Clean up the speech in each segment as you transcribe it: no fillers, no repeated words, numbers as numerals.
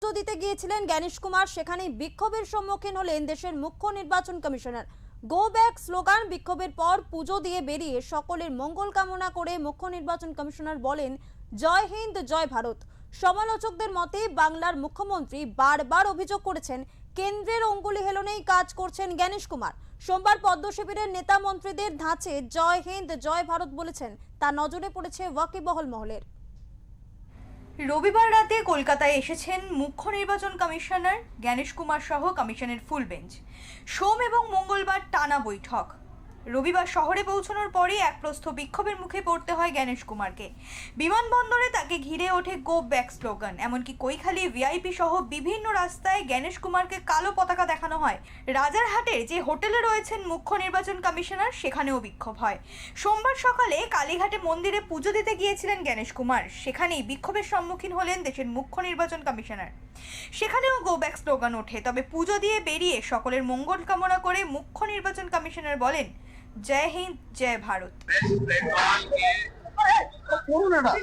পুজো দিতে গিয়েছিলেন জ্ঞানেশ কুমার। সেখানেই বিক্ষোভের সম্মুখীন হলেন দেশের মুখ্য নির্বাচন কমিশনার। গো ব্যাক স্লোগান বিক্ষোভের পর পুজো দিয়ে বেরিয়ে সকলের মঙ্গল কামনা করে মুখ্য নির্বাচন কমিশনার বলেন, জয় হিন্দ জয় ভারত। সমালোচকদের মতে বাংলার মুখ্যমন্ত্রী বারবার অভিযোগ করেছেন কেন্দ্রের অঙ্গুলি হেলনেই কাজ করছেন জ্ঞানেশ কুমার। সোমবার পদ্ম শিবিরের নেতা মন্ত্রীদের ধাঁচে জয় হিন্দ জয় ভারত বলেছেন, তা নজরে পড়েছে ওয়াকিবহল মহলের। রবিবার রাতে কলকাতায় এসেছেন মুখ্য নির্বাচন কমিশনার জ্ঞানেশ কুমার সহ কমিশনের ফুল বেঞ্চ। সোম এবং মঙ্গলবার টানা বৈঠক। রবিবার শহরে পৌঁছানোর পরই এক প্রস্থ বিক্ষোভের মুখে পড়তে হয় জ্ঞানেশ কুমারকে। বিমানবন্দরে তাকে ঘিরে ওঠে গো ব্যাক স্লোগান। এমনকি কৈখালি ভিআইপি সহ বিভিন্ন রাস্তায় জ্ঞানেশ কুমারকে কালো পতাকা দেখানো হয়। রাজারহাটের যে হোটেলে রয়েছেন মুখ্য নির্বাচন কমিশনার, সেখানেও বিক্ষোভ হয়। সোমবার সকালে কালীঘাটে মন্দিরে পুজো দিতে গিয়েছিলেন জ্ঞানেশ কুমার। সেখানেই বিক্ষোভের সম্মুখীন হলেন দেশের মুখ্য নির্বাচন কমিশনার। সেখানেও গো ব্যাক স্লোগান ওঠে। তবে পুজো দিয়ে বেরিয়ে সকলের মঙ্গল কামনা করে মুখ্য নির্বাচন কমিশনার বলেন, जय हिंद जय भारत।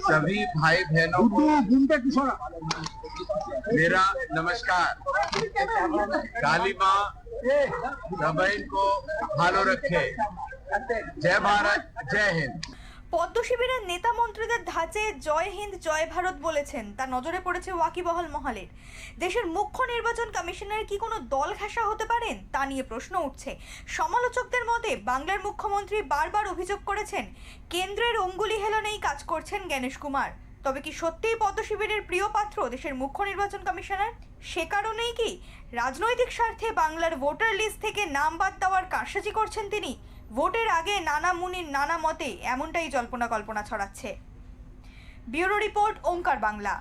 सभी भाई बहनों को मेरा नमस्कार। काली माँ सभी को भालो रखे। जय भारत जय हिंद। পদ্ম শিবিরের নেতা মন্ত্রীদের ধাঁচে জয় হিন্দ জয় ভারত বলেছেন, তা নজরে পড়েছে ওয়াকিবহল মহলের। দেশের মুখ্য নির্বাচন কমিশনার কি কোনো দল ঘেঁষা হতে পারেন, তা নিয়ে প্রশ্ন উঠছে। সমালোচকদের মতে বাংলার মুখ্যমন্ত্রী বারবার অভিযোগ করেছেন কেন্দ্রের অঙ্গুলি হেলনেই কাজ করছেন জ্ঞানেশ কুমার। তবে কি সত্যিই পদ্ম শিবিরের প্রিয় পাত্র দেশের মুখ্য নির্বাচন কমিশনার? সে কারণেই কি রাজনৈতিক স্বার্থে বাংলার ভোটার লিস্ট থেকে নাম বাদ দেওয়ার কারসাজি করছেন তিনি? ভোটের আগে নানা মুনির নানা মতে এমনটাই জল্পনা কল্পনা ছড়াচ্ছে। ব্যুরো রিপোর্ট, ওঙ্কার বাংলা।